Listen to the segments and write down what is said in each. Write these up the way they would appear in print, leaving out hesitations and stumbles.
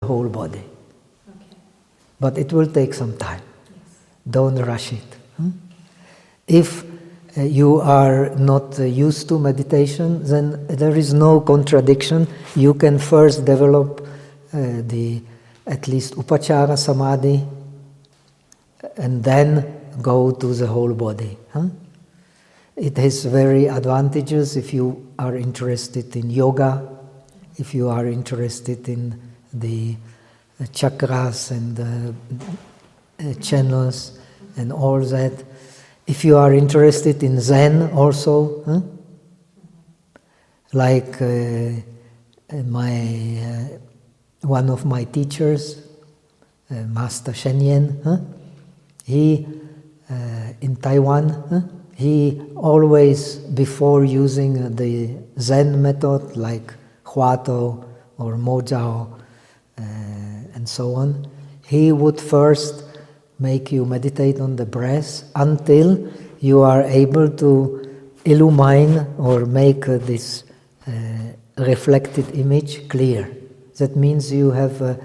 whole body. Okay. But it will take some time. Yes. Don't rush it. If you are not used to meditation, then there is no contradiction. You can first develop at least upachara samadhi, and then go to the whole body. It has very advantages if you are interested in yoga, if you are interested in the chakras and the channels and all that. If you are interested in Zen also, like one of my teachers, Master Shenyan, he in Taiwan, he always, before using the Zen method like Huato or Mojao and so on, he would first make you meditate on the breath until you are able to illumine or make this reflected image clear. That means you have a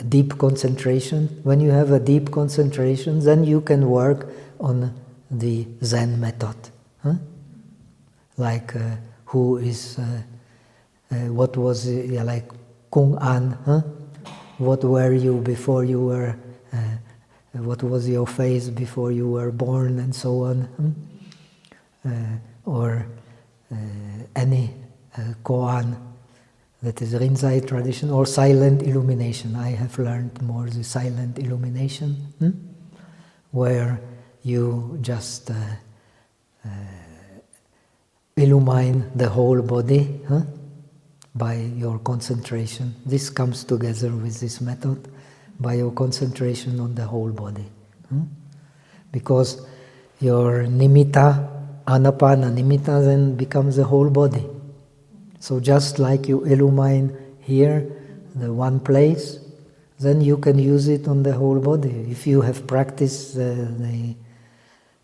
deep concentration. When you have a deep concentration, then you can work on the Zen method. Like what was like Kung An? What were you before you were? What was your face before you were born, and so on? Or any koan, that is Rinzai tradition, or silent illumination. I have learned more the silent illumination, where you just illumine the whole body by your concentration. This comes together with this method, by your concentration on the whole body. Because your nimitta, anapana nimitta, then becomes the whole body. So just like you illumine here, the one place, then you can use it on the whole body. If you have practiced the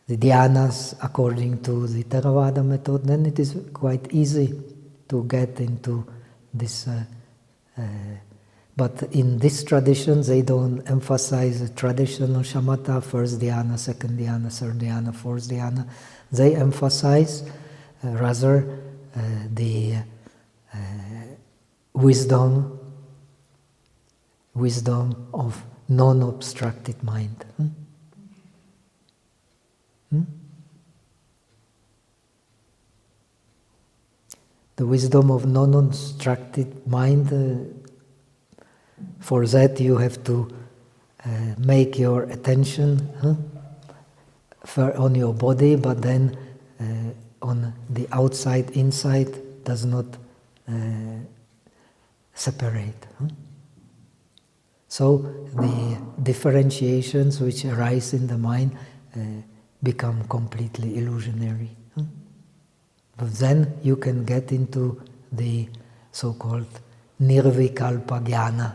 dhyanas according to the Theravada method, then it is quite easy to get into this. But in this tradition, they don't emphasize the traditional shamatha, first dhyana, second dhyana, third dhyana, fourth dhyana. They emphasize rather the wisdom of non-obstructed mind. The wisdom of non-obstructed mind, for that you have to make your attention on your body, but then on the outside, inside, does not separate. So the differentiations which arise in the mind become completely illusionary. But then you can get into the so-called nirvikalpa jnana,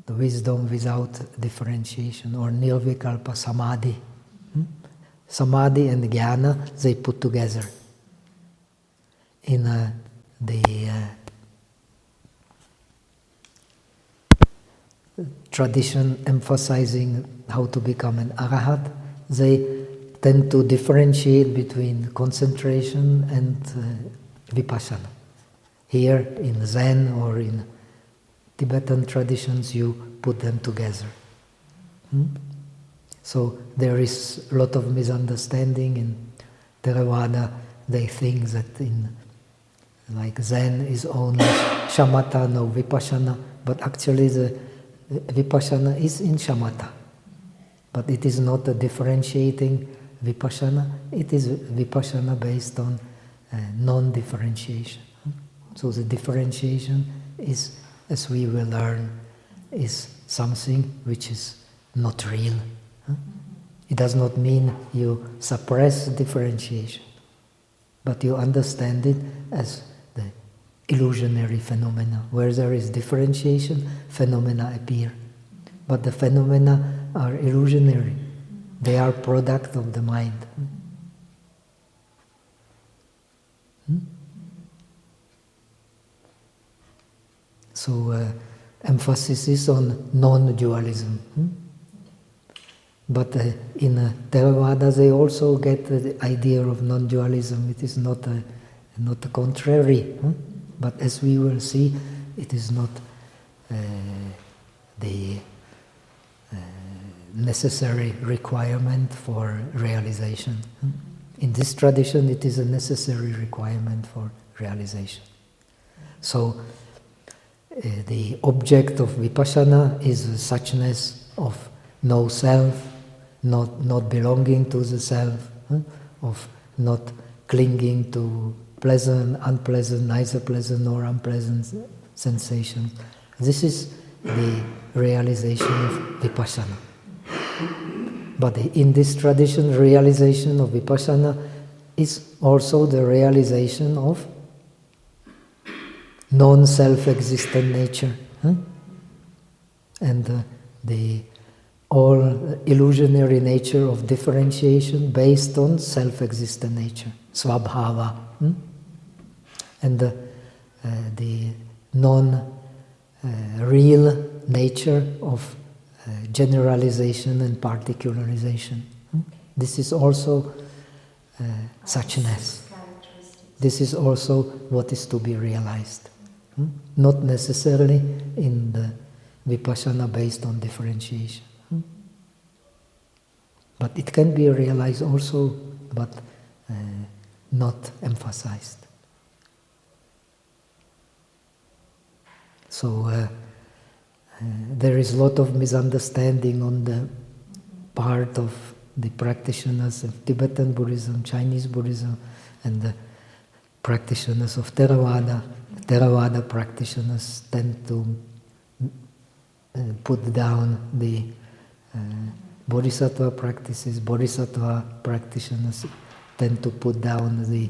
the wisdom without differentiation, or nirvikalpa samadhi. Samadhi and jnana, they put together in the tradition emphasizing how to become an arahat. They tend to differentiate between concentration and vipassana. Here in Zen or in Tibetan traditions, you put them together. So there is a lot of misunderstanding in Theravada. They think that like Zen is only shamatha, no vipassana, but actually the vipassana is in shamatha. But it is not a differentiating vipassana, it is vipassana based on non-differentiation. So the differentiation is, as we will learn, is something which is not real. It does not mean you suppress differentiation, but you understand it as the illusionary phenomena. Where there is differentiation, phenomena appear. But the phenomena are illusionary. They are product of the mind. So emphasis is on non-dualism. But in Theravada they also get the idea of non-dualism. It is not a contrary, but as we will see, it is not the necessary requirement for realization. In this tradition, it is a necessary requirement for realization. So the object of vipassana is the suchness of no self, not belonging to the self, of not clinging to pleasant, unpleasant, neither pleasant nor unpleasant sensations. This is the realization of vipassana. But in this tradition, realization of vipassana is also the realization of non-self-existent nature, and the all illusionary nature of differentiation based on self-existent nature, svabhava, and the non-real nature of generalization and particularization. This is also suchness. This is also what is to be realized. Not necessarily in the vipassana based on differentiation. But it can be realized also, but not emphasized. So there is a lot of misunderstanding on the part of the practitioners of Tibetan Buddhism, Chinese Buddhism, and the practitioners of Theravada. Theravada practitioners tend to put down the Bodhisattva practices. Bodhisattva practitioners tend to put down the...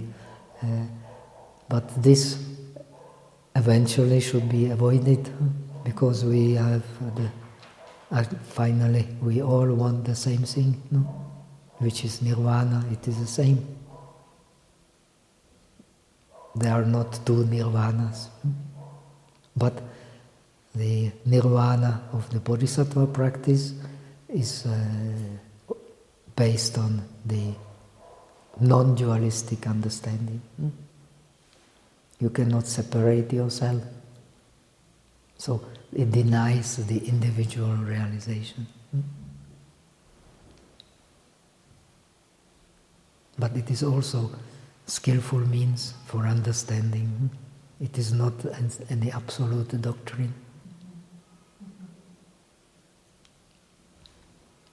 but this eventually should be avoided, because we have finally we all want the same thing, no? Which is nirvana. It is the same. There are not two nirvanas. But the nirvana of the Bodhisattva practice is based on the non-dualistic understanding. You cannot separate yourself. So it denies the individual realization. But it is also skillful means for understanding. It is not any absolute doctrine.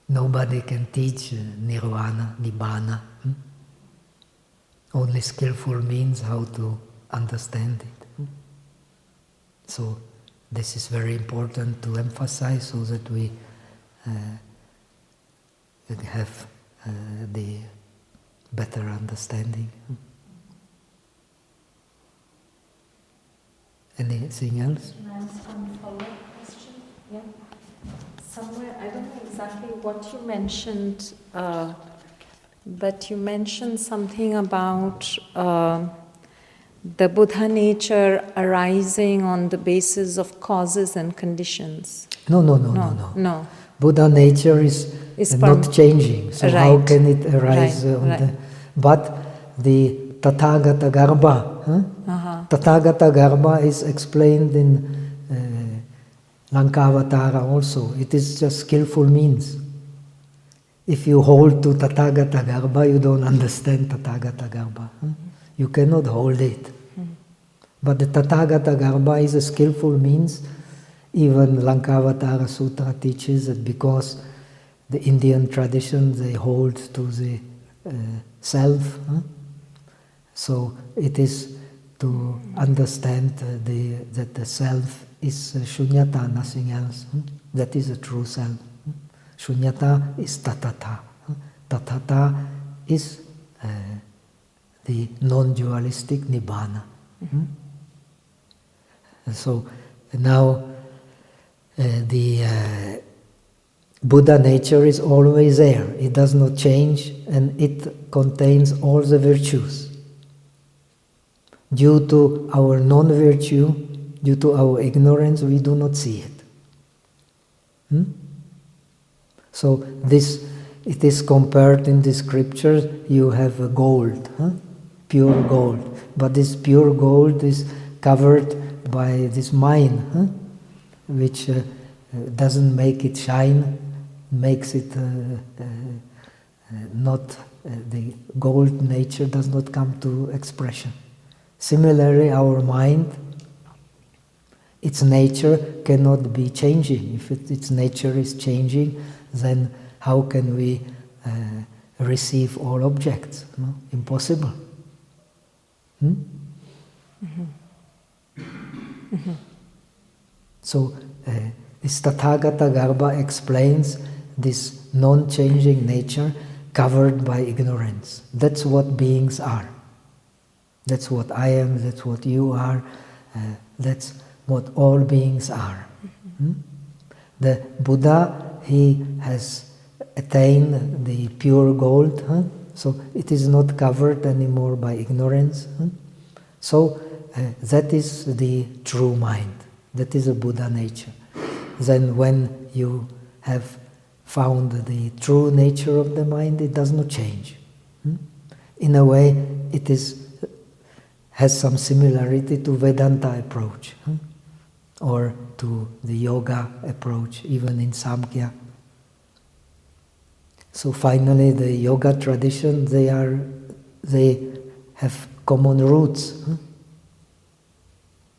Nobody can teach nirvana, nibbana. Only skillful means how to understand it. So this is very important to emphasize, so that we have the better understanding. Anything else? Can I ask one follow-up question? Yeah. Somewhere, I don't know exactly what you mentioned, but you mentioned something about the Buddha nature arising on the basis of causes and conditions. No. Buddha nature is not changing. So how can it arise on the... But the Tathagata Garbha, Tathagata Garbha is explained in Lankavatara also. It is just skillful means. If you hold to Tathagata Garbha, you don't understand Tathagata Garbha. You cannot hold it. But the Tathagata Garbha is a skillful means. Even Lankavatara Sutra teaches that because the Indian tradition, they hold to the self. So it is to understand that the self is shunyata, nothing else. That is a true self. Shunyata is tatata. Tatata is the non-dualistic nibbana. So now the Buddha nature is always there. It does not change, and it contains all the virtues. Due to our non-virtue, due to our ignorance, we do not see it. So this, it is compared in the scriptures, you have a gold, pure gold. But this pure gold is covered by this mine, which doesn't make it shine, makes it not, the gold nature does not come to expression. Similarly, our mind, its nature cannot be changing. If its nature is changing, then how can we receive all objects? No? Impossible. So this Tathagata Garbha explains this non-changing nature covered by ignorance. That's what beings are. That's what I am, that's what you are, that's what all beings are. The Buddha, he has attained the pure gold, so it is not covered anymore by ignorance. So that is the true mind, that is a Buddha nature. Then when you have found the true nature of the mind, it does not change. In a way, it has some similarity to Vedanta approach, or to the yoga approach, even in Samkhya. So finally, the yoga tradition, they have common roots.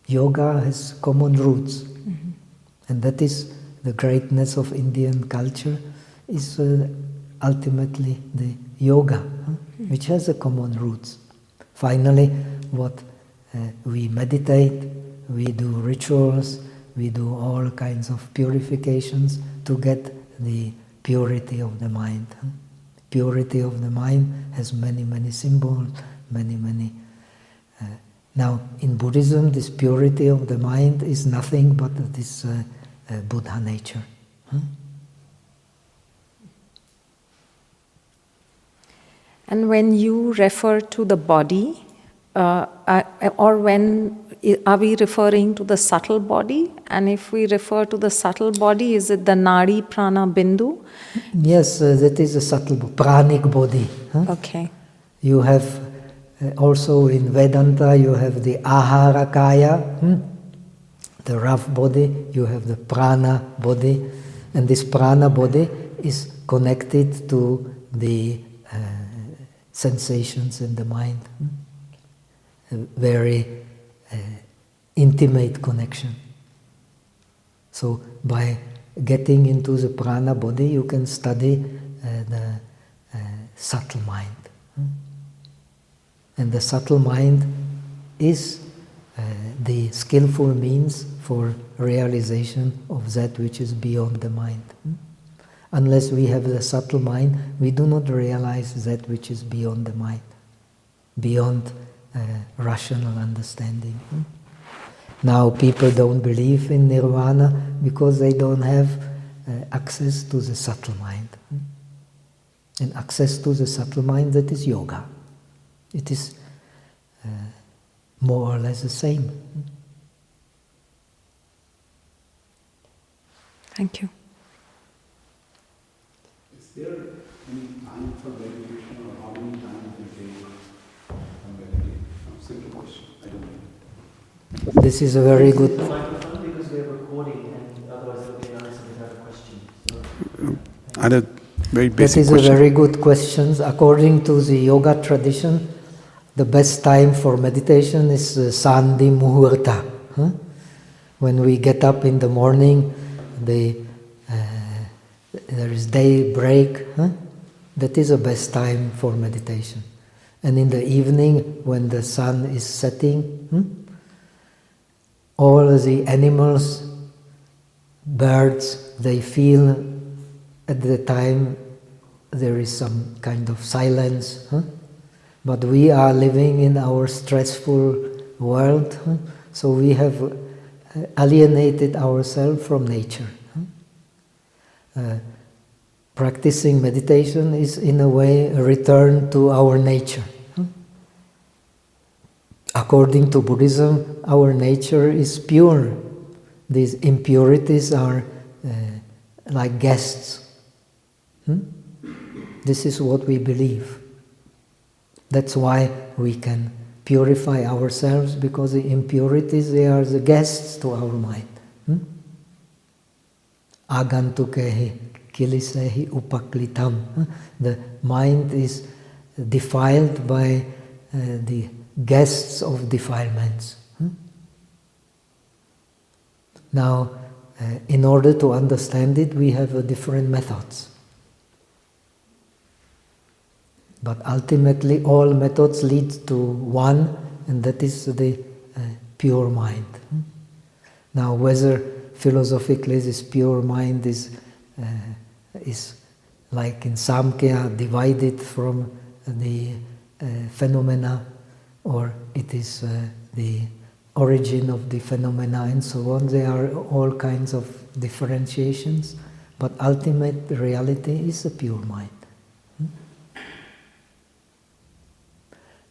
Yoga has common roots, and that is the greatness of Indian culture, is ultimately the yoga, which has a common roots. Finally, what we meditate, we do rituals, we do all kinds of purifications to get the purity of the mind. Purity of the mind has many, many symbols, many. Now, in Buddhism, this purity of the mind is nothing but this Buddha nature. And when you refer to the body, or when are we referring to the subtle body? And if we refer to the subtle body, is it the Nadi Prana Bindu? Yes, that is a subtle pranic body. Okay. You have also in Vedanta, you have the Ahara Kaya, the rough body, you have the prana body, and this prana body is connected to the sensations in the mind. A very intimate connection. So by getting into the prana body, you can study the subtle mind. And the subtle mind is the skillful means for realization of that which is beyond the mind. Unless we have the subtle mind, we do not realize that which is beyond the mind, beyond rational understanding. Now people don't believe in nirvana because they don't have access to the subtle mind. And access to the subtle mind, that is yoga. It is more or less the same. Thank you. Is there any time for meditation, or how many times you take for meditation? Simple question. I don't know. This is a very good. The microphone, because we are recording, and otherwise it will be an answer without a question. So, I had a very That basic is question. a very good question. According to the yoga tradition, the best time for meditation is Sandhi Muhurta. When we get up in the morning, there is daybreak. That is the best time for meditation. And in the evening, when the sun is setting, all the animals, birds, they feel at the time there is some kind of silence. But we are living in our stressful world, so we have alienated ourselves from nature. Practicing meditation is in a way a return to our nature. according to Buddhism, our nature is pure. These impurities are like guests. This is what we believe. That's why we can purify ourselves, because the impurities, they are the guests to our mind. Agantukehi kilisehi upaklitam. The mind is defiled by the guests of defilements. Now, in order to understand it, we have different methods. But ultimately, all methods lead to one, and that is the pure mind. Now, whether philosophically this pure mind is like in Samkhya, divided from the phenomena, or it is the origin of the phenomena and so on, there are all kinds of differentiations, but ultimate reality is a pure mind.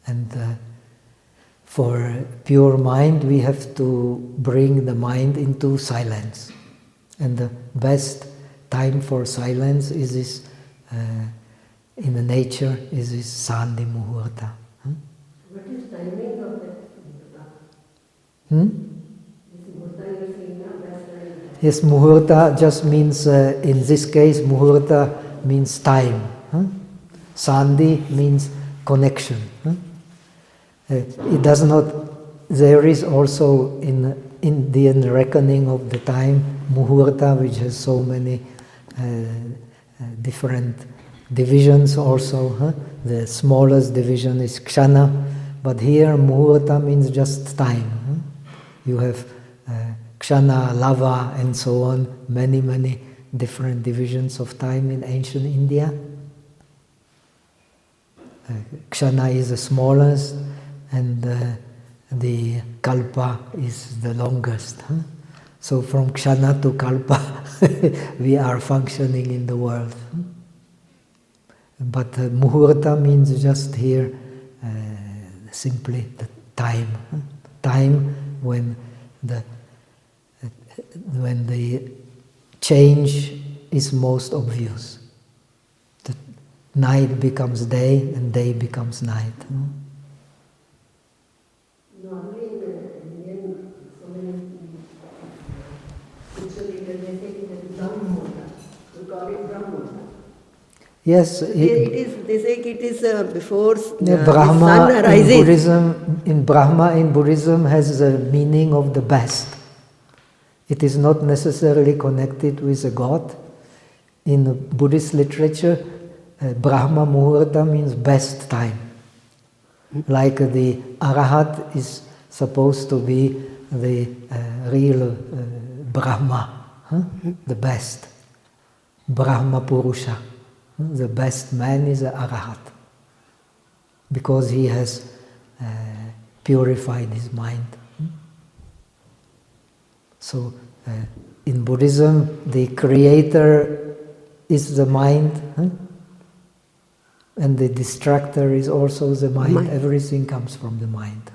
And for pure mind, we have to bring the mind into silence. And the best time for silence is this, in the nature, is this Sandhi Muhurta. What is timing of that? Yes, Muhurta just means, in this case, Muhurta means time. Sandhi means connection. It does not, there is also in Indian reckoning of the time, Muhurta, which has so many different divisions also. The smallest division is Kshana, but here Muhurta means just time. You have Kshana, Lava, and so on, many different divisions of time in ancient India. Kshana is the smallest, and the Kalpa is the longest. So from Kshana to Kalpa, we are functioning in the world. But Muhurta means just here simply the time. Time when the change is most obvious. The night becomes day and day becomes night. Normally in Indian, so many spiritual leaders, they say it is Brahmota. We call it Brahmota. Yes, They say it is before the Brahma sun arises. in Buddhism has the meaning of the best. It is not necessarily connected with a god. In Buddhist literature, Brahma Muhurta means best time. Like the Arahat is supposed to be the real Brahma, the best. Brahma Purusha. The best man is an Arahat, because he has purified his mind. So in Buddhism, the creator is the mind, and the distractor is also the mind. Everything comes from the mind.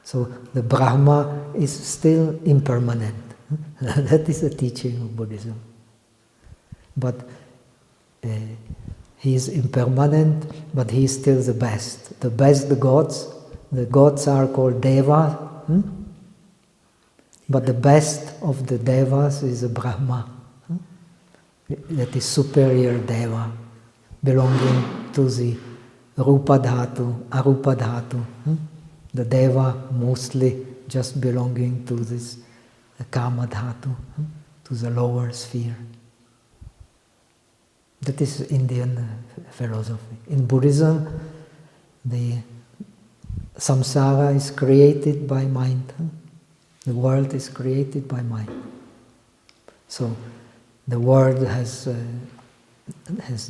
So the Brahma is still impermanent. That is the teaching of Buddhism. But he is impermanent, but he is still the best. The best, the gods are called Deva, but the best of the Devas is a Brahma, that is superior Deva, belonging to the Rupa Dhatu, Arupa Dhatu. The Deva mostly just belonging to this Kama Dhatu, to the lower sphere. That is Indian philosophy. In Buddhism, the samsara is created by mind. The world is created by mind. So the world has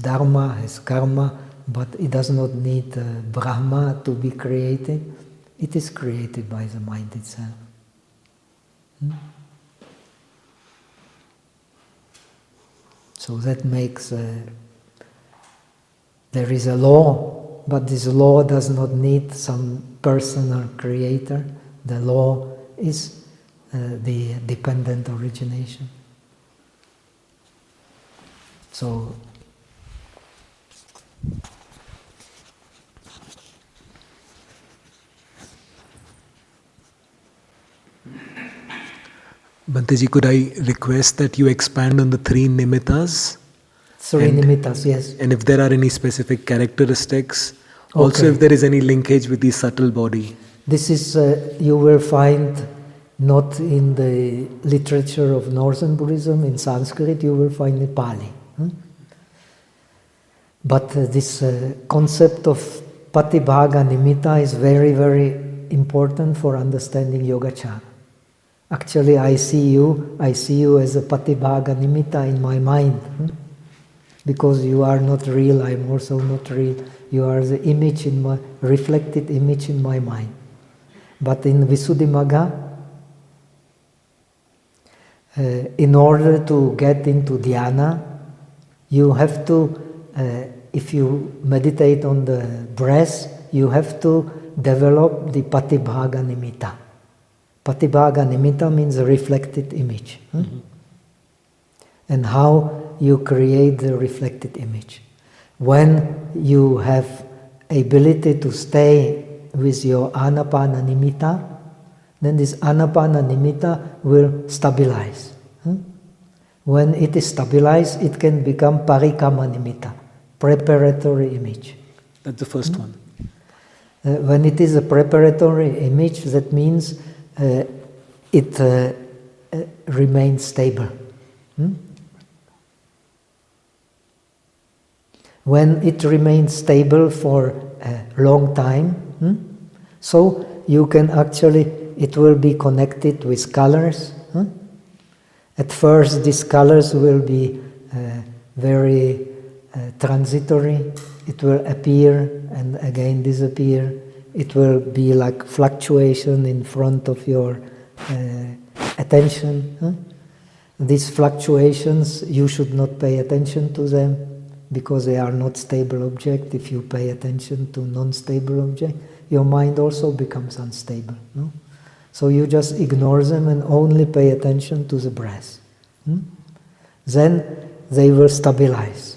dharma, has karma, but it does not need Brahma to be created. It is created by the mind itself. So that makes, there is a law but this law does not need some personal creator. The law is the dependent origination. So Bhanteji, could I request that you expand on the three nimittas? three nimittas, yes. And if there are any specific characteristics, also Okay. if there is any linkage with the subtle body. This is, you will find not in the literature of Northern Buddhism, in Sanskrit, you will find in Pali. But this concept of Patibhaga Nimitta is very, very important for understanding Yogacara. Actually, I see you as a Patibhaga Nimitta in my mind. Because you are not real, I am also not real. You are the image in my, reflected image in my mind. But in Visuddhimagga, in order to get into dhyana, you have to, if you meditate on the breath, you have to develop the Patibhaga Nimitta. Patibhaga Nimitta means a reflected image. And how you create the reflected image. When you have ability to stay with your Anapana Nimitta, then this Anapana Nimitta will stabilize. When it is stabilized, it can become Parikama Nimitta, preparatory image. That's the first one. When it is a preparatory image, that means it remains stable. When it remains stable for a long time, so you can actually, it will be connected with colors. At first, these colors will be very transitory. It will appear and again disappear. It will be like fluctuation in front of your attention. These fluctuations, you should not pay attention to them because they are not stable object. If you pay attention to non-stable object, your mind also becomes unstable. No? So you just ignore them and only pay attention to the breath. Then they will stabilize.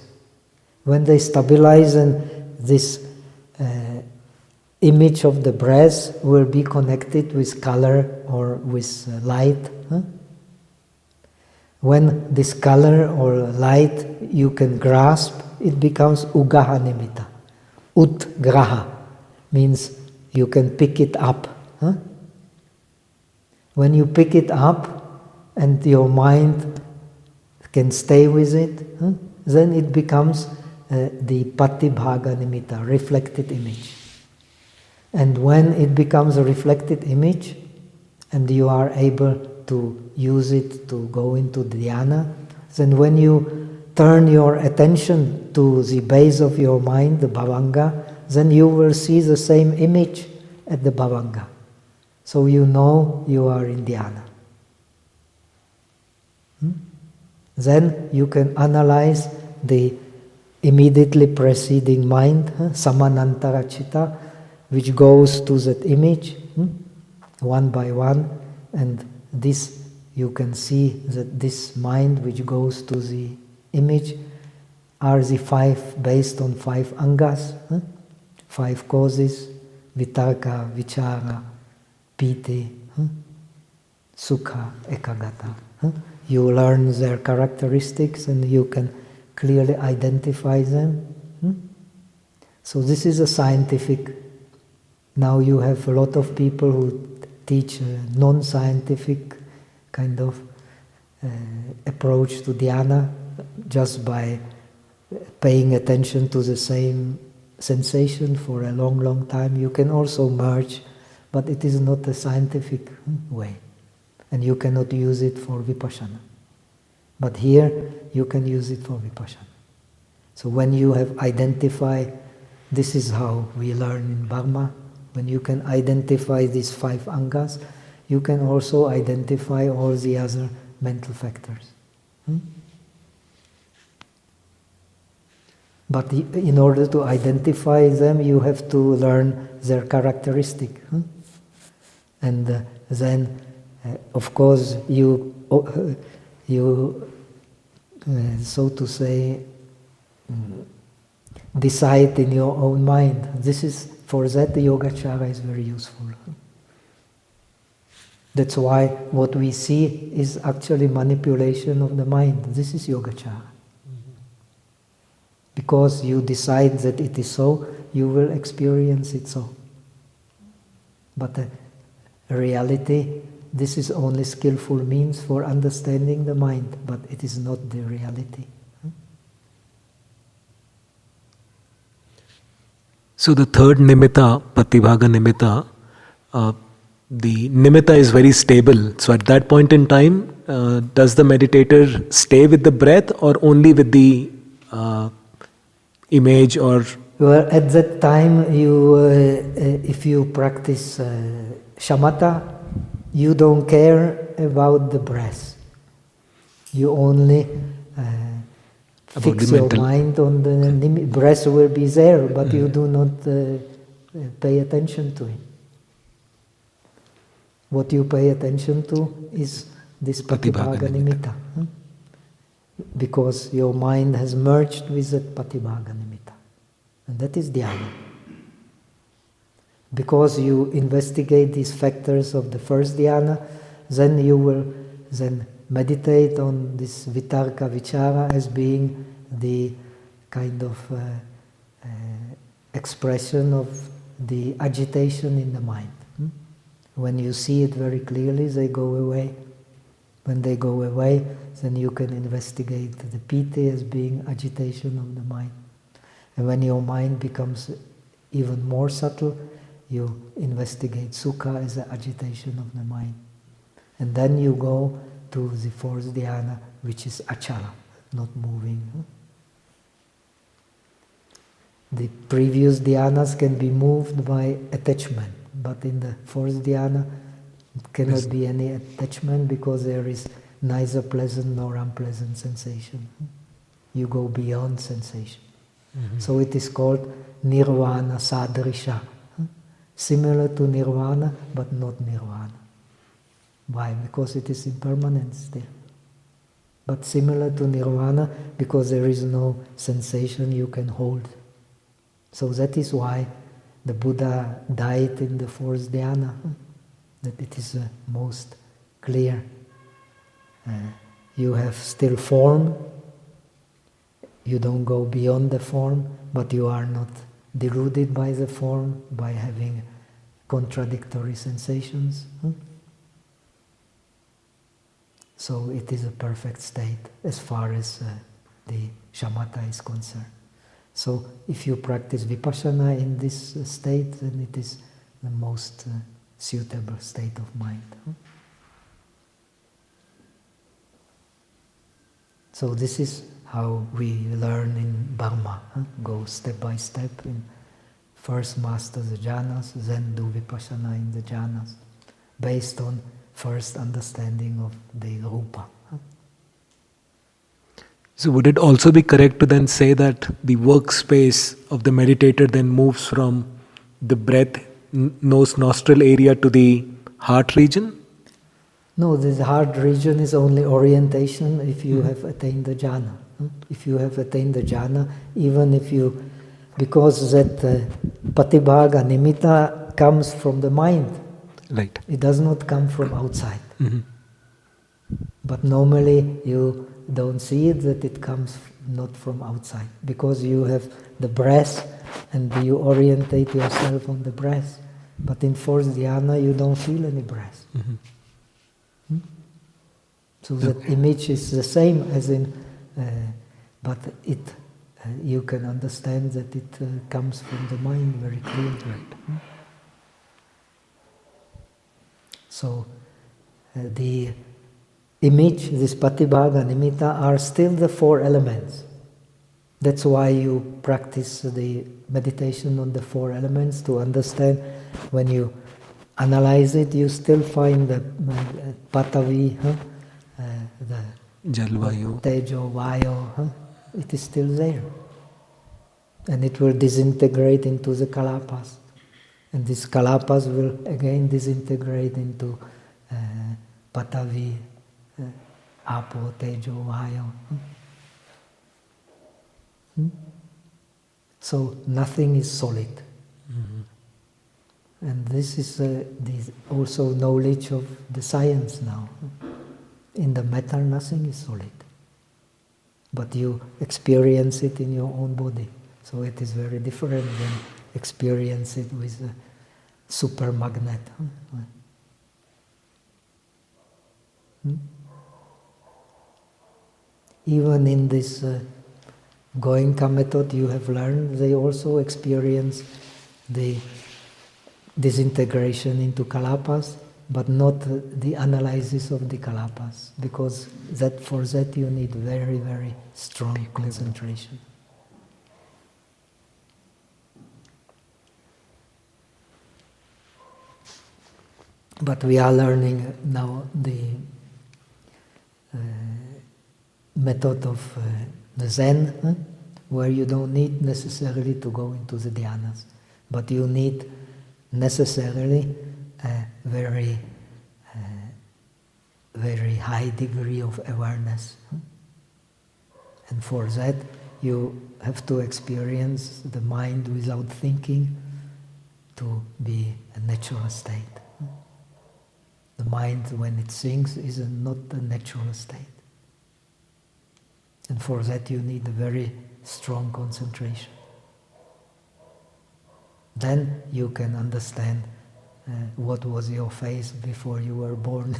When they stabilize, and this image of the breath will be connected with color or with light. When this color or light you can grasp, it becomes Ugaha Nimitta. Utgraha means you can pick it up. When you pick it up and your mind can stay with it, then it becomes the Patibhaga Nimitta, reflected image. And when it becomes a reflected image and you are able to use it to go into dhyana, then when you turn your attention to the base of your mind, the bhavanga, then you will see the same image at the bhavanga. So you know you are in dhyana. Then you can analyze the immediately preceding mind, samanantara citta, which goes to that image, one by one, and this you can see that this mind which goes to the image are the five, based on five angas, 5 causes, vitarka, vichara, piti, sukha, ekagata. You learn their characteristics and you can clearly identify them. So this is a scientific. Now you have a lot of people who teach a non-scientific kind of approach to dhyana just by paying attention to the same sensation for a long, long time. You can also merge, but it is not a scientific way. And you cannot use it for vipassana. But here, you can use it for vipassana. So when you have identified, this is how we learn in Burma, when you can identify these 5 angas, you can also identify all the other mental factors. But in order to identify them, you have to learn their characteristic. And then, of course, you so to say, decide in your own mind. For that, the Yogacara is very useful. That's why what we see is actually manipulation of the mind. This is Yogacara. Because you decide that it is so, you will experience it so. But reality, this is only skillful means for understanding the mind, but it is not the reality. So the third nimitta, patibhaga nimitta, the nimitta is very stable. So at that point in time, does the meditator stay with the breath or only with the image or... Well, at that time, if you practice shamatha, you don't care about the breath. You only fix your mind on the breath will be there, but you do not pay attention to it. What you pay attention to is this patibhaga nimitta. Because your mind has merged with that patibhaga nimitta. And that is dhyana. Because you investigate these factors of the first dhyana, then you will meditate on this vitarka vichara as being the kind of expression of the agitation in the mind. When you see it very clearly, they go away. When they go away, then you can investigate the piti as being agitation of the mind. And when your mind becomes even more subtle, you investigate sukha as the agitation of the mind. And then you go to the fourth dhyana, which is achala, not moving. The previous dhyanas can be moved by attachment, but in the fourth dhyana, cannot be any attachment because there is neither pleasant nor unpleasant sensation. You go beyond sensation. So it is called nirvana sadrisha. Similar to nirvana, but not nirvana. Why? Because it is impermanent still. But similar to nirvana, because there is no sensation you can hold. So that is why the Buddha died in the fourth dhyana. That it is most clear. You have still form, you don't go beyond the form, but you are not deluded by the form, by having contradictory sensations. So it is a perfect state as far as the shamatha is concerned. So if you practice vipassana in this state, then it is the most suitable state of mind. So this is how we learn in Dharma. Go step by step. First master the jhanas, then do vipassana in the jhanas, based on first understanding of the rupa. So would it also be correct to then say that the workspace of the meditator then moves from the breath, nose nostril area to the heart region? No, the heart region is only orientation if you have attained the jhana. If you have attained the jhana, even if you... Because that patibhaga nimitta comes from the mind. Right. It does not come from outside. But normally you don't see it, that it comes not from outside. Because you have the breath and you orientate yourself on the breath. But in fourth dhyana you don't feel any breath. So that image is the same as in... but you can understand that it comes from the mind very clearly. Right. So the image, this patibhaga nimitta, are still the four elements. That's why you practice the meditation on the four elements to understand. When you analyze it, you still find the patavi, the Jalvayu. tejo, vayo, it is still there. And it will disintegrate into the kalapas. And these kalapas will again disintegrate into patavi, apo, tejo, vayo. So nothing is solid. And this is this also knowledge of the science now. In the matter, nothing is solid. But you experience it in your own body. So it is very different than experience it with a super magnet. Even in this Goenka method you have learned, they also experience the disintegration into kalapas, but not the analysis of the kalapas, because for that you need very, very strong concentration. But we are learning now the method of the Zen, where you don't need necessarily to go into the dhyanas, but you need necessarily a very, very high degree of awareness. And for that you have to experience the mind without thinking to be a natural state. The mind, when it thinks, is not a natural state. And for that you need a very strong concentration. Then you can understand what was your face before you were born.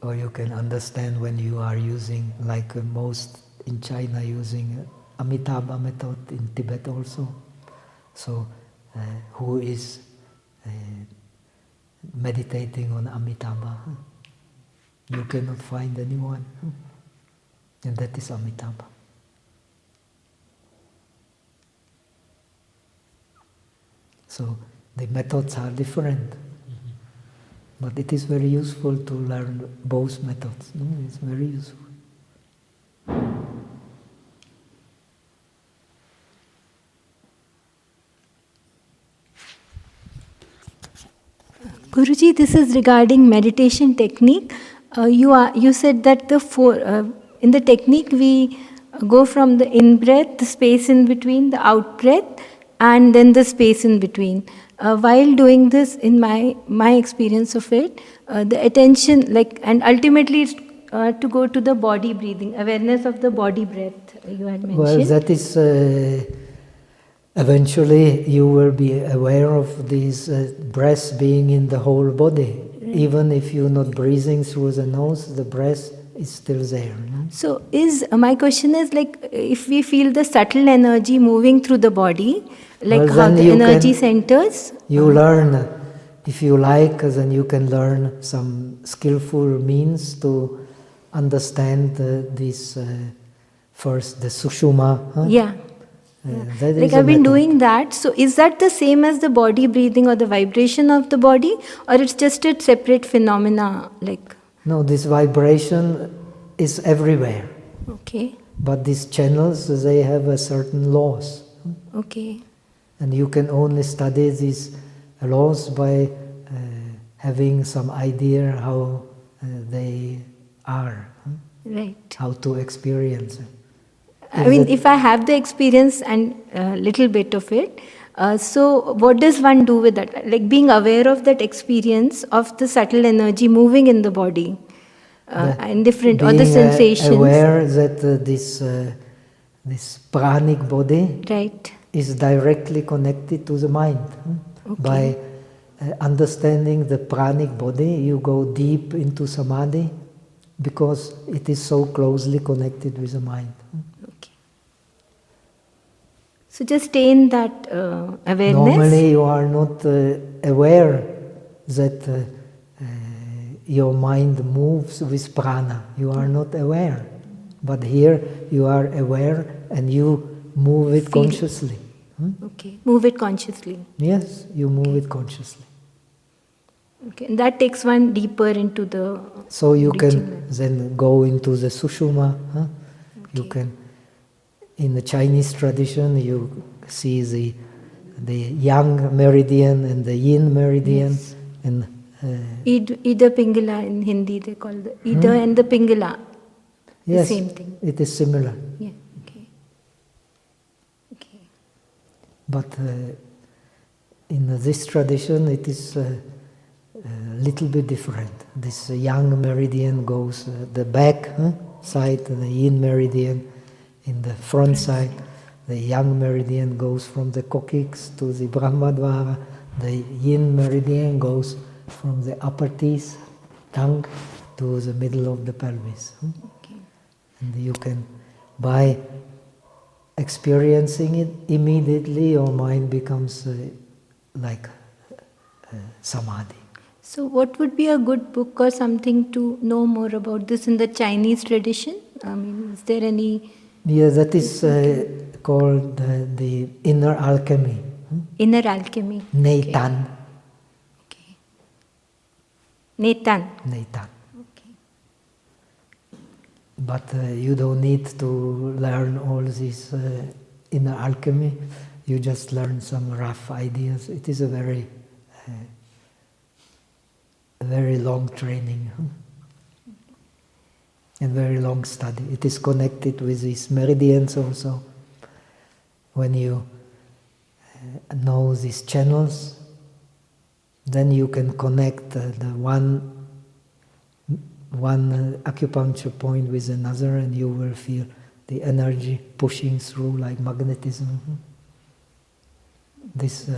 Or you can understand when you are using, like most in China, using Amitabha method, in Tibet also. So, who is meditating on Amitabha? You cannot find anyone. And that is Amitabha. So the methods are different. But it is very useful to learn both methods. No? It's very useful. Guruji, this is regarding meditation technique. You said that in the technique we go from the in-breath, the space in between, the out-breath, and then the space in between. While doing this, in my experience of it, the attention, and ultimately it's to go to the body breathing, awareness of the body breath, you had mentioned. Well, that is, eventually you will be aware of these breaths being in the whole body. Right. Even if you're not breathing through the nose, the breath is still there. No? So my question is, if we feel the subtle energy moving through the body, how the energy centers? You learn, if you like, then you can learn some skillful means to understand this first, the sushuma. Huh? Yeah. I've been doing that. So is that the same as the body breathing or the vibration of the body, or it's just a separate phenomena? No, this vibration is everywhere. Okay. But these channels, they have a certain laws. Okay. And you can only study these laws by having some idea how they are. Right. How to experience them. If I have the experience and a little bit of it, so what does one do with that? Being aware of that experience of the subtle energy moving in the body and different other sensations. Aware that this pranic body right. is directly connected to the mind. Okay. By understanding the pranic body, you go deep into samadhi because it is so closely connected with the mind. Okay. So just stay in that awareness. Normally you are not aware that your mind moves with prana. You are not aware. But here you are aware and you move it consciously. Okay, move it consciously. Yes, you move it consciously. Okay, and that takes one deeper into the... So you can then go into the sushuma, You can, in the Chinese tradition, you see the yang meridian and the yin meridian, Yes. and Ida Pingala in Hindi they call the Ida and the Pingala. yes, The same thing. it is similar. Yeah. Okay. Okay. But in this tradition, it is a little bit different. This yang meridian goes the back side, and the yin meridian in the front side. The yang meridian goes from the coccyx to the Brahmadvara. The yin meridian goes from the upper teeth, tongue, to the middle of the pelvis. Okay. And you can, by experiencing it immediately, your mind becomes like samadhi. So, what would be a good book or something to know more about this in the Chinese tradition? I mean, is there any? Yeah, that is called the inner alchemy. Inner alchemy. Nathan. Okay. Nathan. Nathan. Okay. But you don't need to learn all this inner alchemy. You just learn some rough ideas. It is a very long training and very long study. It is connected with these meridians also. When you know these channels, then you can connect the one acupuncture point with another, and you will feel the energy pushing through like magnetism. This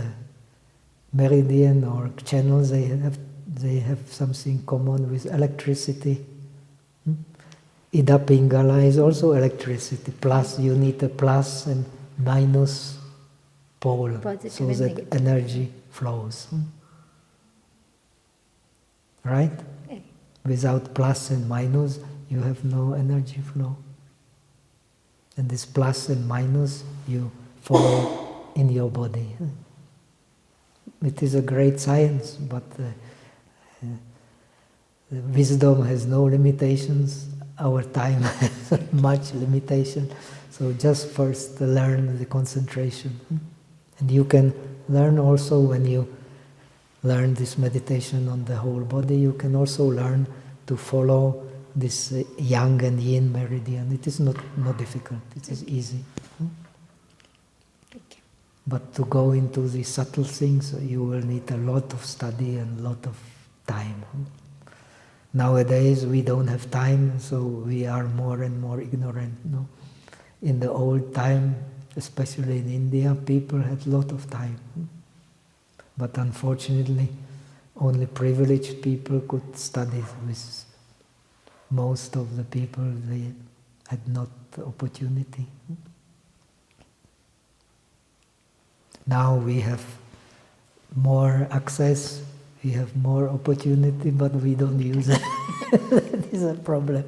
meridian or channels, they have something common with electricity. Ida Pingala is also electricity. Plus, you need a plus and minus pole, Positive so and that negative. energy flows. Right? Yeah. Without plus and minus, you have no energy flow. And this plus and minus, you follow in your body. It is a great science, but the wisdom has no limitations. Our time has much limitation. So just first learn the concentration. And you can learn also when you learn this meditation on the whole body, you can also learn to follow this yang and yin meridian. It is not difficult, it is easy. But to go into the subtle things, you will need a lot of study and a lot of time. Nowadays we don't have time, so we are more and more ignorant. No? In the old time, especially in India, people had a lot of time. But unfortunately, only privileged people could study with most of the people, they had not the opportunity. Now we have more access, we have more opportunity, but we don't use it. That is a problem.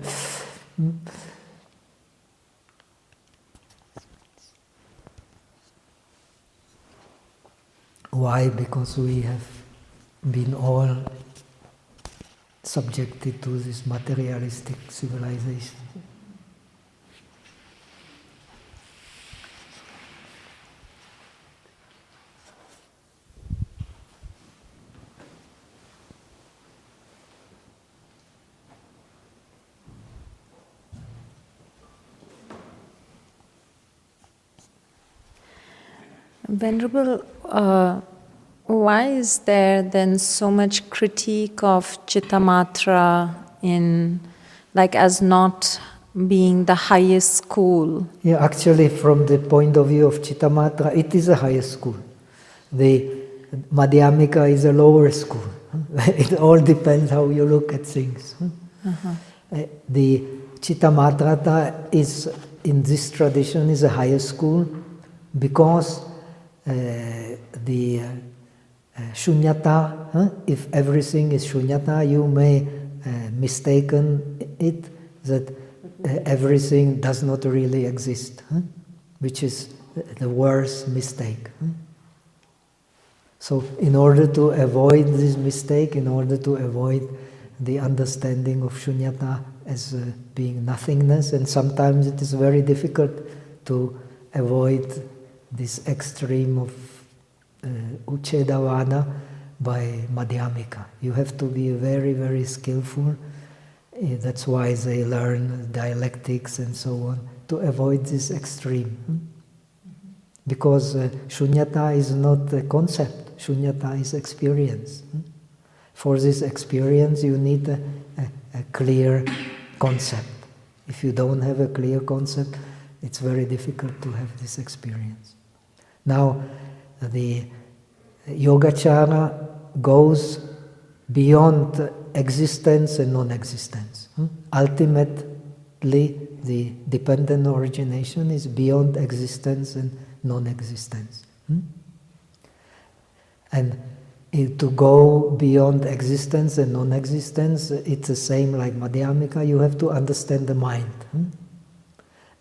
Why? Because we have been all subjected to this materialistic civilization. Venerable, why is there then so much critique of Chittamatra in, like, as not being the highest school? Yeah, actually, from the point of view of Chittamatra, it is a higher school. The Madhyamika is a lower school. It all depends how you look at things. The Chittamatra is, in this tradition, is a higher school because the shunyata, if everything is shunyata, you may mistaken it that everything does not really exist, which is the worst mistake. So in order to avoid this mistake, in order to avoid the understanding of shunyata as being nothingness, and sometimes it is very difficult to avoid this extreme of Uchedavada by Madhyamika. You have to be very, very skillful. That's why they learn dialectics and so on, to avoid this extreme. Because shunyata is not a concept, shunyata is experience. For this experience you need a clear concept. If you don't have a clear concept, it's very difficult to have this experience. Now, the Yogacara goes beyond existence and non-existence. Ultimately, the dependent origination is beyond existence and non-existence. And to go beyond existence and non-existence, it's the same like Madhyamika, you have to understand the mind.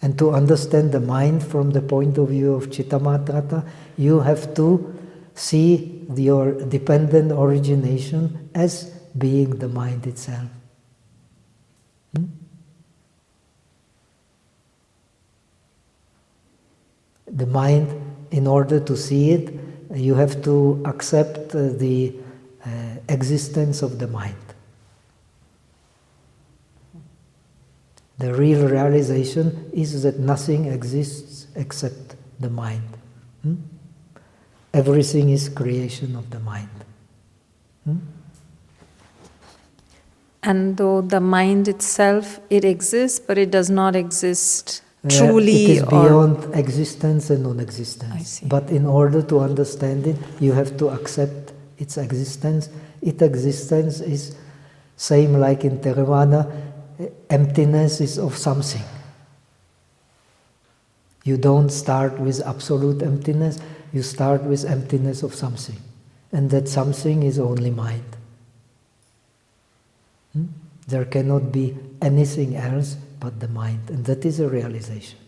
And to understand the mind from the point of view of Chittamatrata, you have to see your dependent origination as being the mind itself. The mind, in order to see it, you have to accept the existence of the mind. The real realization is that nothing exists except the mind. Everything is creation of the mind. And though the mind itself, it exists, but it does not exist truly. It is beyond existence and non-existence. I see. But in order to understand it, you have to accept its existence. Its existence is same like in Theravada, emptiness is of something. You don't start with absolute emptiness, you start with emptiness of something. And that something is only mind. There cannot be anything else but the mind, and that is a realization.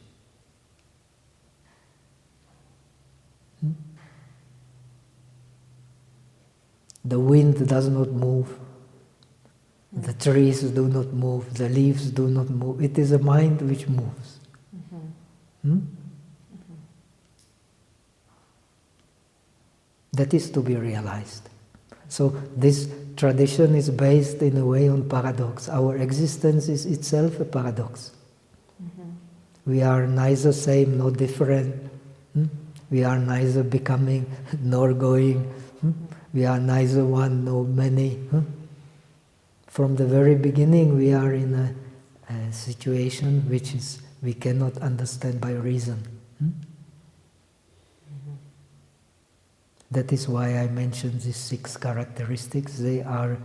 The wind does not move, the trees do not move, the leaves do not move. It is a mind which moves. That is to be realized. So this tradition is based in a way on paradox. Our existence is itself a paradox. We are neither same nor different. We are neither becoming nor going. We are neither one nor many. From the very beginning we are in a situation which is we cannot understand by reason. That is why I mentioned these 6 characteristics. They are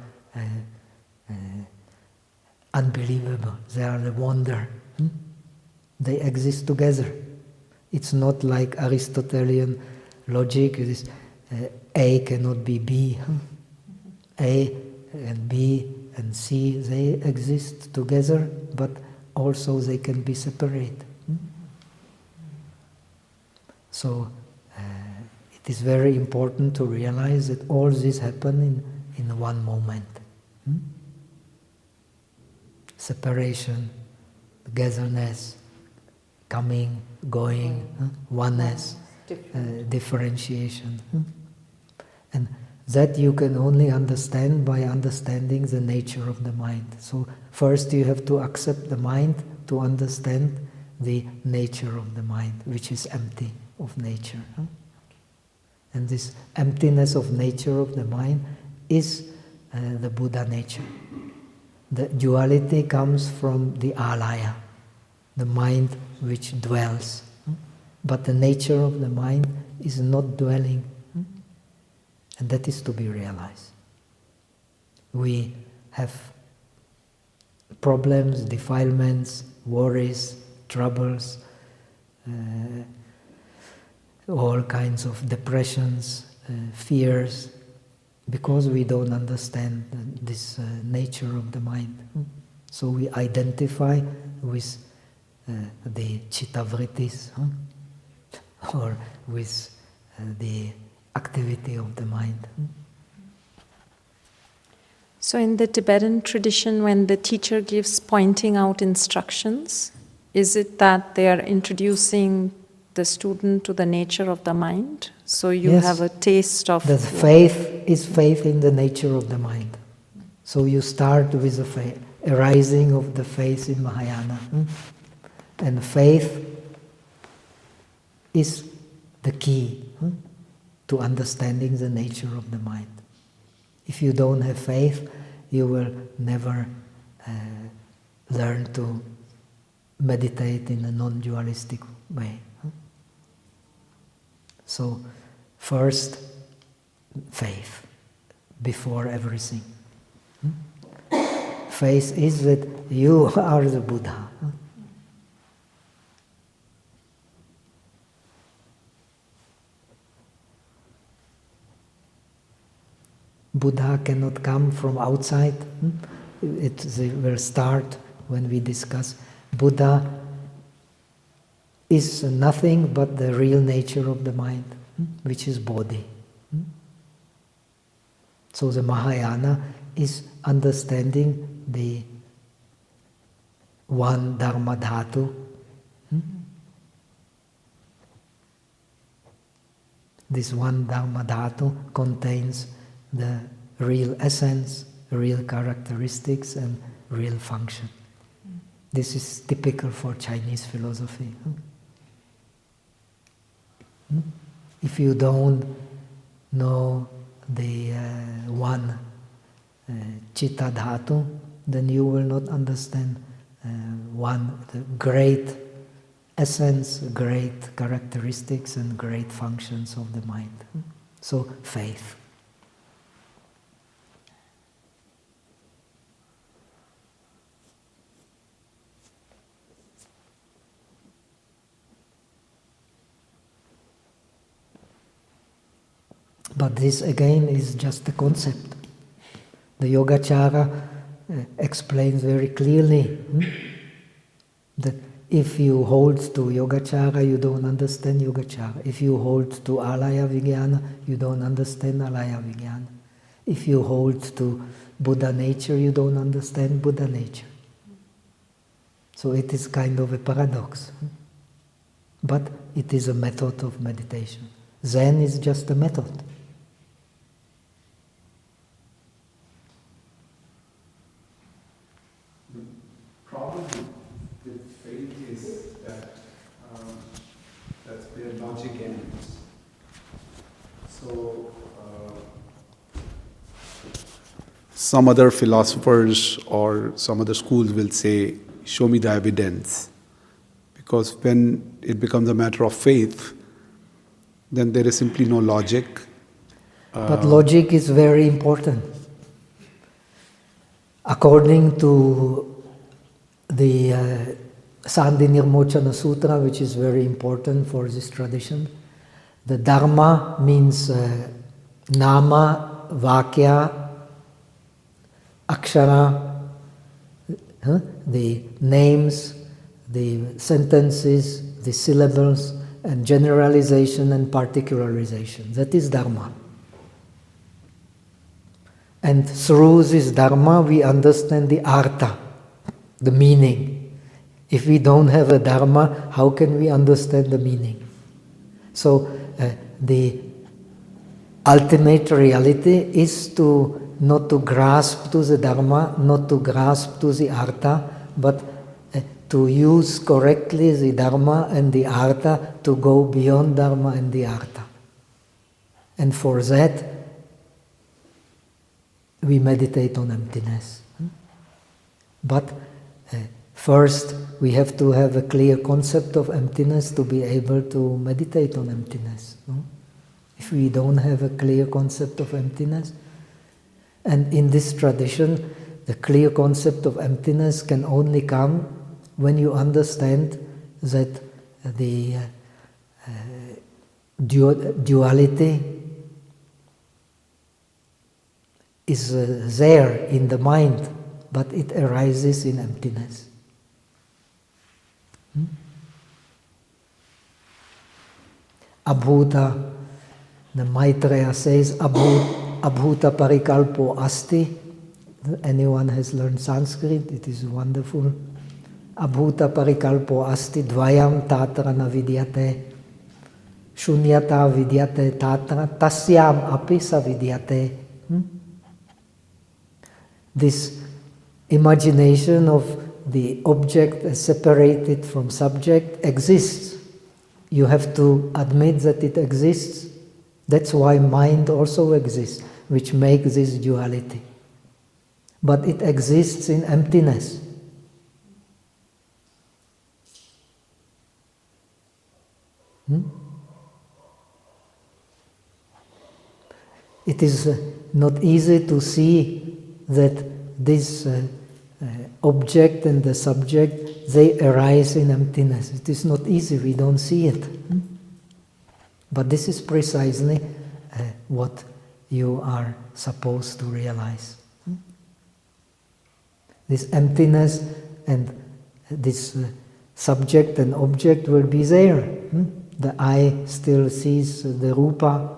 unbelievable. They are a wonder. They exist together. It's not like Aristotelian logic. It is, A cannot be B. A and B and C, they exist together, but also they can be separate. So, it is very important to realize that all this happens in one moment. Separation, togetherness, coming, going, oneness, differentiation. And that you can only understand by understanding the nature of the mind. So first you have to accept the mind to understand the nature of the mind, which is empty of nature. And this emptiness of nature of the mind is the Buddha nature. The duality comes from the alaya, the mind which dwells. But the nature of the mind is not dwelling. And that is to be realized. We have problems, defilements, worries, troubles, all kinds of depressions, fears, because we don't understand this nature of the mind. So we identify with the chittavrittis, or with the activity of the mind. So in the Tibetan tradition, when the teacher gives pointing out instructions, is it that they are introducing the student to the nature of the mind? So you Yes. have a taste of... The faith is faith in the nature of the mind. So you start with the faith, arising of the faith in Mahayana. And faith is the key to understanding the nature of the mind. If you don't have faith, you will never learn to meditate in a non-dualistic way. So, first, faith, before everything. Faith is that you are the Buddha. Buddha cannot come from outside. It will start when we discuss. Buddha is nothing but the real nature of the mind, which is body. So the Mahayana is understanding the one Dharma Dhatu. This one Dharma Dhatu contains the real essence, real characteristics, and real function. This is typical for Chinese philosophy. If you don't know the one Chitta Dhatu, then you will not understand the great essence, great characteristics, and great functions of the mind. So, faith. But this again is just a concept. The Yogacara explains very clearly that if you hold to Yogacara, you don't understand Yogacara. If you hold to Alaya Vijnana, you don't understand Alaya Vijnana. If you hold to Buddha nature, you don't understand Buddha nature. So it is kind of a paradox. But it is a method of meditation. Zen is just a method. The problem with faith is that that's where logic ends. So some other philosophers or some other schools will say, show me the evidence. Because when it becomes a matter of faith, then there is simply no logic. But logic is very important. According to the Sandhi Nirmochana Sutra, which is very important for this tradition, the Dharma means Nama, Vakya, Akshara, the names, the sentences, the syllables, and generalization and particularization. That is Dharma. And through this Dharma, we understand the artha, the meaning. If we don't have a Dharma, how can we understand the meaning? So the ultimate reality is not to grasp to the Dharma, not to grasp to the artha, but to use correctly the Dharma and the artha to go beyond Dharma and the artha. And for that, we meditate on emptiness. But first, we have to have a clear concept of emptiness to be able to meditate on emptiness. If we don't have a clear concept of emptiness, and in this tradition, the clear concept of emptiness can only come when you understand that the duality is there in the mind, but it arises in emptiness. Abhuta, the Maitreya says, Abhuta parikalpo asti, Anyone has learned Sanskrit, it is wonderful. Abhuta parikalpo asti dvayam tatra na vidyate. Shunyata vidyate tatra tasyam api sa vidyate. This imagination of the object as separated from subject exists. You have to admit that it exists. That's why mind also exists, which makes this duality. But it exists in emptiness. It is not easy to see that this object and the subject, they arise in emptiness. It is not easy, we don't see it. But this is precisely what you are supposed to realize. This emptiness and this subject and object will be there. The eye still sees the rupa,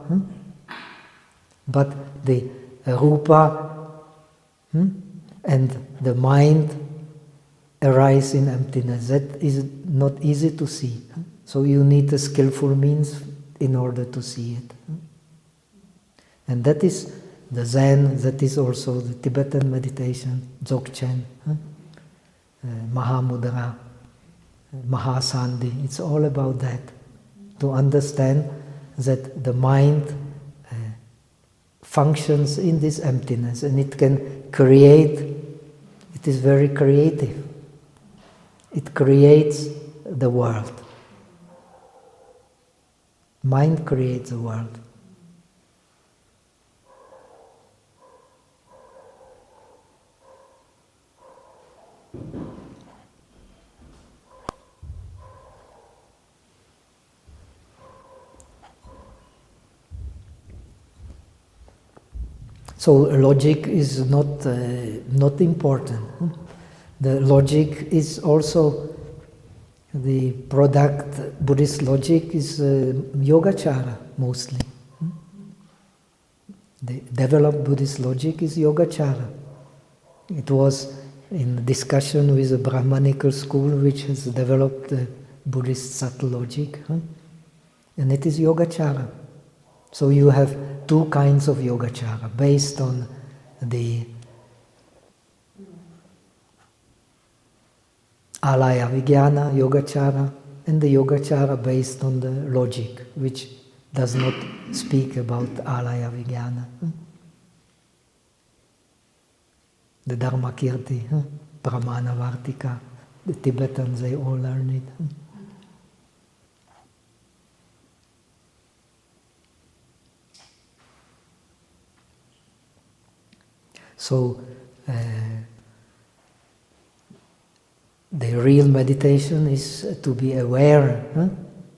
but the rupa and the mind arise in emptiness. That is not easy to see. So you need a skillful means in order to see it. And that is the Zen, that is also the Tibetan meditation, Dzogchen, Mahamudra, Mahasandhi. It's all about that. To understand that the mind functions in this emptiness and it can create, it is very creative. It creates the world. Mind creates the world. So logic is not important. The logic is also the product. Buddhist logic is Yogacara mostly. The developed Buddhist logic is Yogacara. It was in discussion with the Brahmanical school which has developed the Buddhist subtle logic. And it is Yogacara. So you have two kinds of Yogacara based on the Alaya Vijnana Yogacara and the Yogacara based on the logic, which does not speak about Alaya Vijnana. The Dharmakirti, Pramana Vartika, the Tibetans, they all learn it. So, the real meditation is to be aware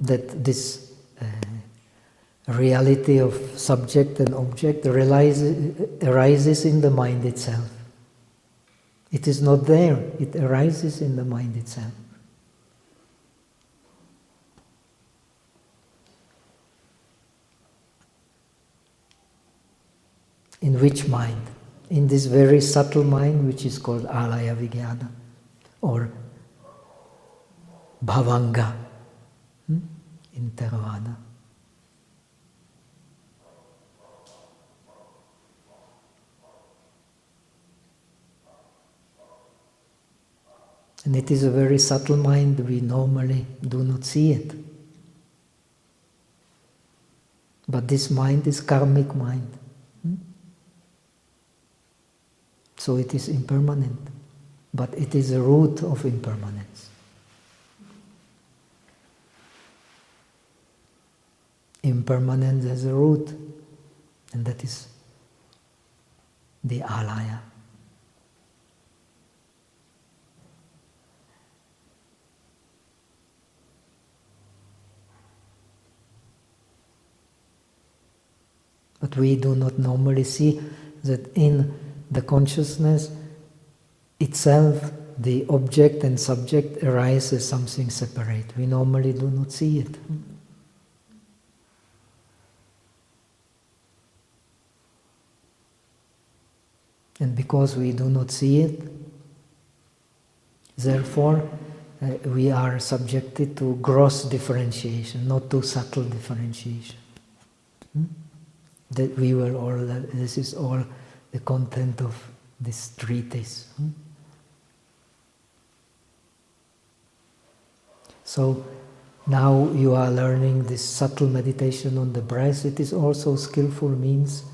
that this reality of subject and object arises in the mind itself. It is not there, it arises in the mind itself. In which mind? In this very subtle mind which is called Alaya Vijnana or Bhavanga in Theravada. And it is a very subtle mind, we normally do not see it. But this mind is karmic mind. So it is impermanent, but it is a root of impermanence. Impermanence has a root, and that is the alaya. But we do not normally see that in the consciousness itself, the object and subject arise as something separate. We normally do not see it. And because we do not see it, therefore we are subjected to gross differentiation, not to subtle differentiation. That we will all. This is all the content of this treatise. So now you are learning this subtle meditation on the breath. It is also skillful means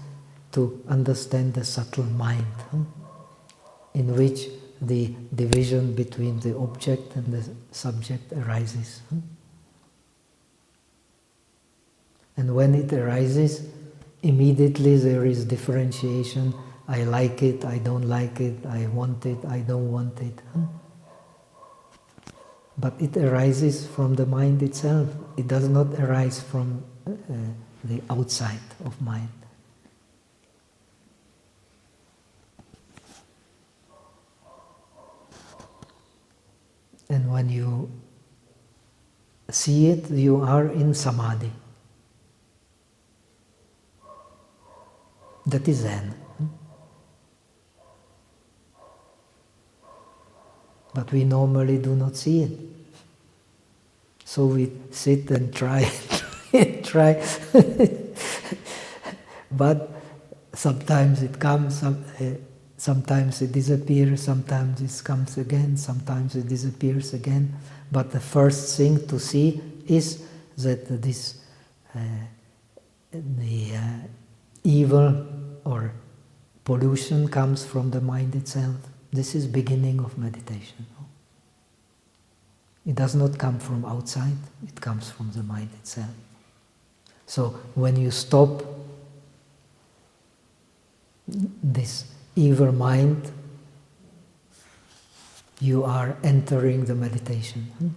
to understand the subtle mind, in which the division between the object and the subject arises. And when it arises, immediately there is differentiation. I like it, I don't like it, I want it, I don't want it. But it arises from the mind itself. It does not arise from the outside of mind. And when you see it, you are in samadhi. That is Zen. But we normally do not see it. So we sit and try, try. But sometimes it comes, sometimes it disappears, sometimes it comes again, sometimes it disappears again. But the first thing to see is that this evil or pollution comes from the mind itself. This is beginning of meditation. It does not come from outside, it comes from the mind itself. So when you stop this evil mind, you are entering the meditation.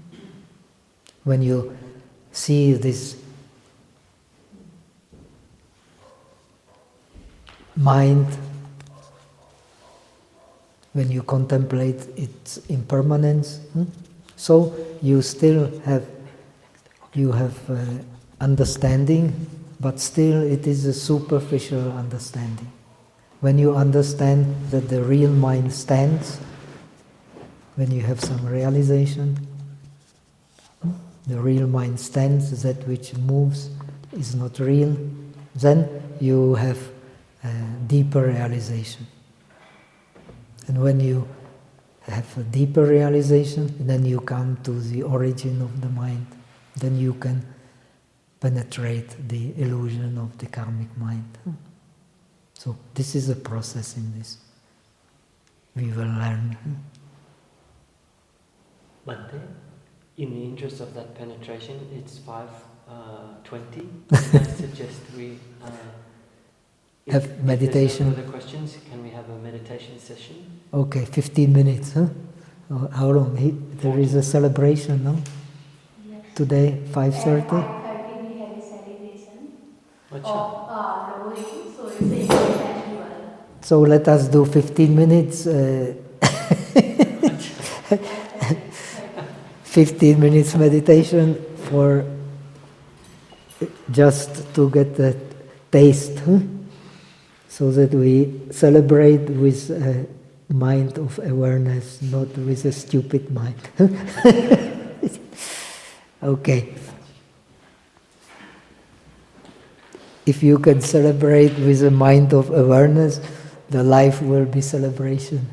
When you see this mind, when you contemplate its impermanence, so you still have understanding, but still it is a superficial understanding. When you understand that the real mind stands, when you have some realization, the real mind stands, that which moves is not real, then you have a deeper realization. And when you have a deeper realization, then you come to the origin of the mind. Then you can penetrate the illusion of the karmic mind. So this is a process in this. We will learn. Bante, in the interest of that penetration, it's 5:20. I suggest we have meditation. If there's no further questions, can we have a meditation session? Okay, 15 minutes, huh? How long? There is a celebration, no? Yes. Today, 5:30? 5:30 we had a celebration What's of lowering, so it's a festival. So let us do 15 minutes. 15 minutes meditation for just to get the taste, so that we celebrate with a mind of awareness, not with a stupid mind. Okay. If you can celebrate with a mind of awareness, the life will be celebration.